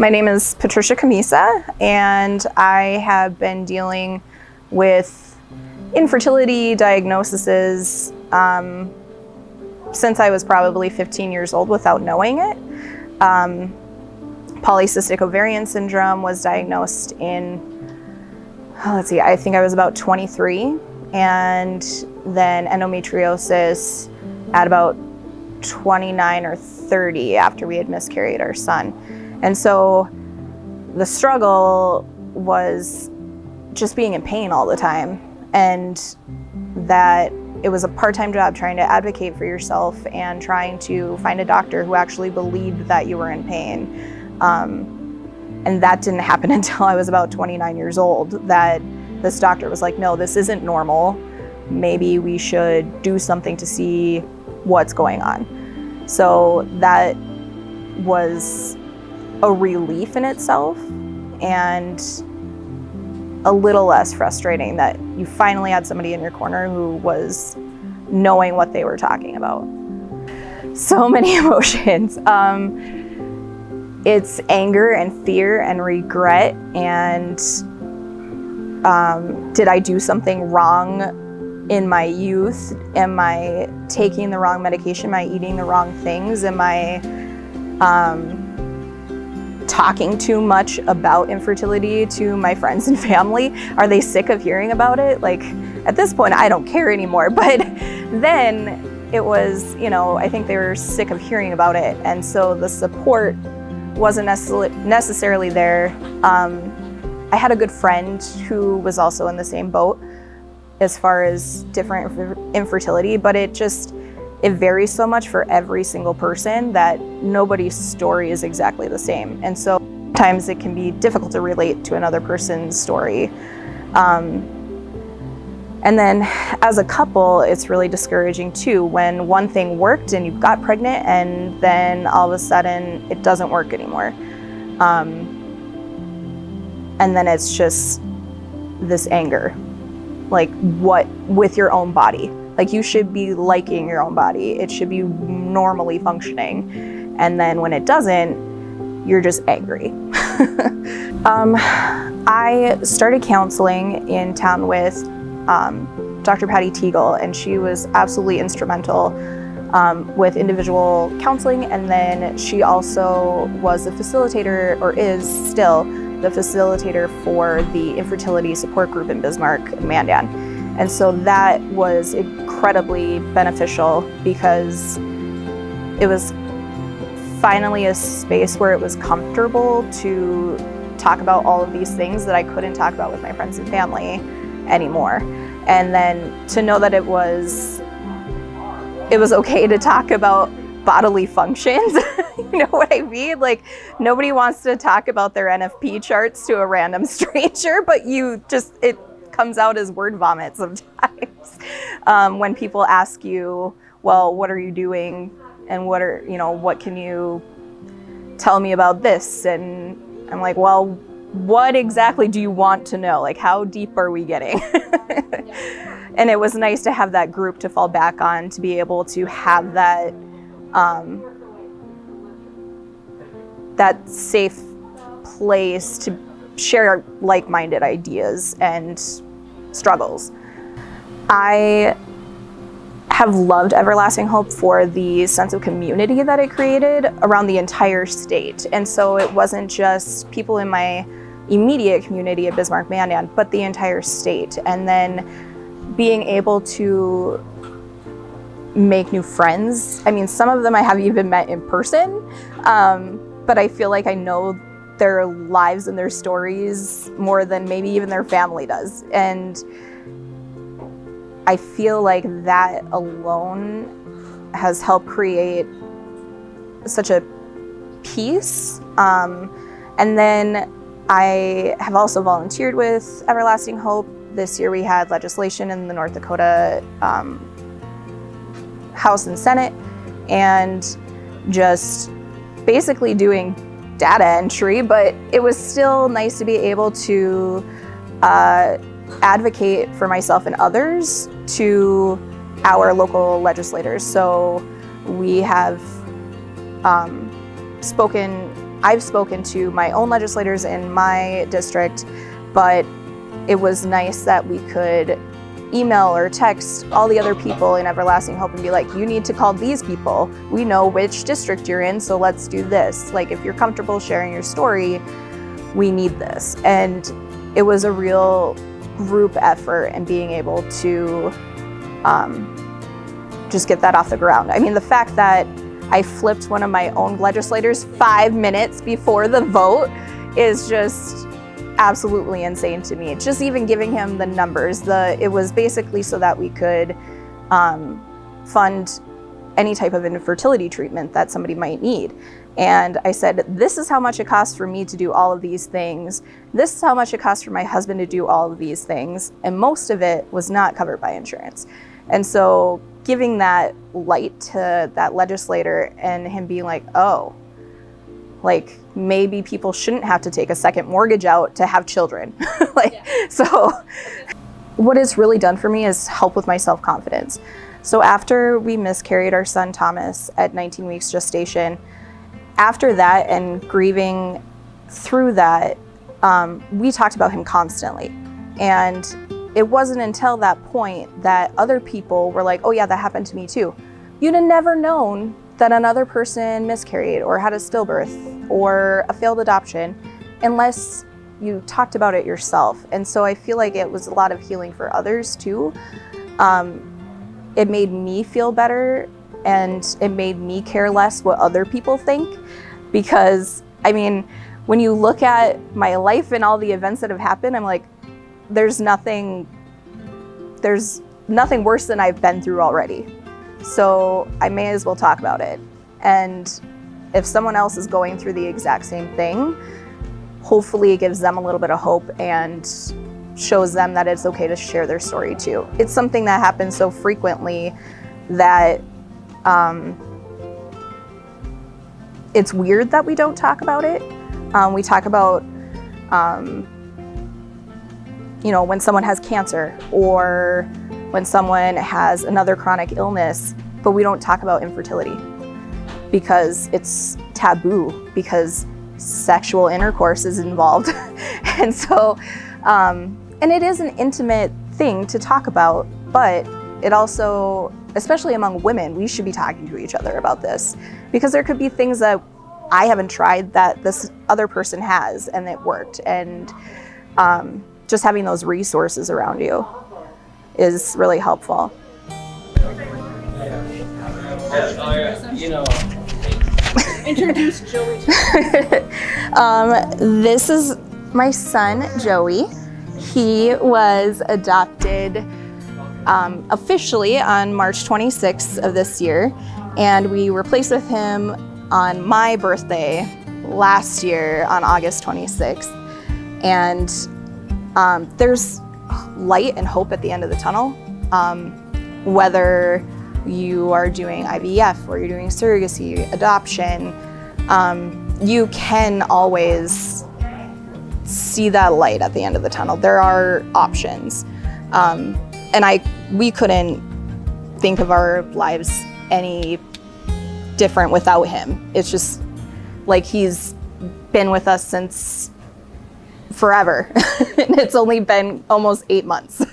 My name is Patricia Camisa, and I have been dealing with infertility diagnoses since I was probably 15 years old without knowing it. Polycystic ovarian syndrome was diagnosed in, I think I was about 23, and then endometriosis at about 29 or 30 after we had miscarried our son. And so the struggle was just being in pain all the time, and that it was a part-time job trying to advocate for yourself and trying to find a doctor who actually believed that you were in pain. And that didn't happen until I was about 29 years old, that this doctor was like, no, this isn't normal. Maybe we should do something to see what's going on. So that was a relief in itself, and a little less frustrating that you finally had somebody in your corner who was knowing what they were talking about. So many emotions. It's anger and fear and regret, and did I do something wrong in my youth? Am I taking the wrong medication? Am I eating the wrong things? Am I talking too much about infertility to my friends and family? Are they sick of hearing about it? Like, at this point, I don't care anymore. But then it was, I think they were sick of hearing about it. And so the support wasn't necessarily there. I had a good friend who was also in the same boat as far as different infertility, but it varies so much for every single person that nobody's story is exactly the same. And so sometimes it can be difficult to relate to another person's story. And then as a couple, it's really discouraging too, when one thing worked and you got pregnant and then all of a sudden it doesn't work anymore. And then it's just this anger, like what with your own body? Like, you should be liking your own body. It should be normally functioning. And then when it doesn't, you're just angry. I started counseling in town with Dr. Patty Teagle, and she was absolutely instrumental with individual counseling. And then she also was a facilitator, or is still the facilitator for the infertility support group in Bismarck and Mandan. And so that was incredibly beneficial because it was finally a space where it was comfortable to talk about all of these things that I couldn't talk about with my friends and family anymore. And then to know that it was okay to talk about bodily functions. You know what I mean? Like, nobody wants to talk about their NFP charts to a random stranger, but it comes out as word vomit sometimes. When people ask you, well, what are you doing? And what can you tell me about this? And I'm like, well, what exactly do you want to know? Like, how deep are we getting? And it was nice to have that group to fall back on, to be able to have that, that safe place to share like-minded ideas and struggles. I have loved Everlasting Hope for the sense of community that it created around the entire state. And so it wasn't just people in my immediate community at Bismarck Mandan, but the entire state. And then being able to make new friends. I mean, some of them I haven't even met in person, but I feel like I know their lives and their stories more than maybe even their family does. And I feel like that alone has helped create such a peace. And then I have also volunteered with Everlasting Hope. This year we had legislation in the North Dakota House and Senate, and just basically doing data entry, but it was still nice to be able to advocate for myself and others to our local legislators. So we have spoken I've spoken to my own legislators in my district, but it was nice that we could email or text all the other people in Everlasting Hope and be like, you need to call these people. We know which district you're in, so let's do this. Like, if you're comfortable sharing your story, we need this. And it was a real group effort and being able to just get that off the ground. I mean, the fact that I flipped one of my own legislators 5 minutes before the vote is just absolutely insane to me. Just even giving him the numbers, it was basically so that we could fund any type of infertility treatment that somebody might need. And I said, this is how much it costs for me to do all of these things. This is how much it costs for my husband to do all of these things. And most of it was not covered by insurance. And so giving that light to that legislator and him being like, oh, like maybe people shouldn't have to take a second mortgage out to have children. So what it's really done for me is help with my self-confidence. So after we miscarried our son Thomas at 19 weeks gestation, after that and grieving through that, we talked about him constantly. And it wasn't until that point that other people were like, oh yeah, that happened to me too. You'd have never known that another person miscarried or had a stillbirth or a failed adoption unless you talked about it yourself. And so I feel like it was a lot of healing for others too. It made me feel better and it made me care less what other people think, because I mean, when you look at my life and all the events that have happened, I'm like, there's nothing worse than I've been through already. So I may as well talk about it. And if someone else is going through the exact same thing, hopefully it gives them a little bit of hope and shows them that it's okay to share their story too. It's something that happens so frequently that it's weird that we don't talk about it. We talk about, when someone has cancer or when someone has another chronic illness, but we don't talk about infertility because it's taboo, because sexual intercourse is involved. And so, and it is an intimate thing to talk about, but it also, especially among women, we should be talking to each other about this, because there could be things that I haven't tried that this other person has and it worked. And just having those resources around you is really helpful. Introduce Joey. This is my son, Joey. He was adopted officially on March 26th of this year, and we were placed with him on my birthday last year on August 26th. And there's light and hope at the end of the tunnel. Whether you are doing IVF or you're doing surrogacy, adoption, you can always see that light at the end of the tunnel. There are options. And we couldn't think of our lives any different without him. It's just like he's been with us since forever. And it's only been almost 8 months.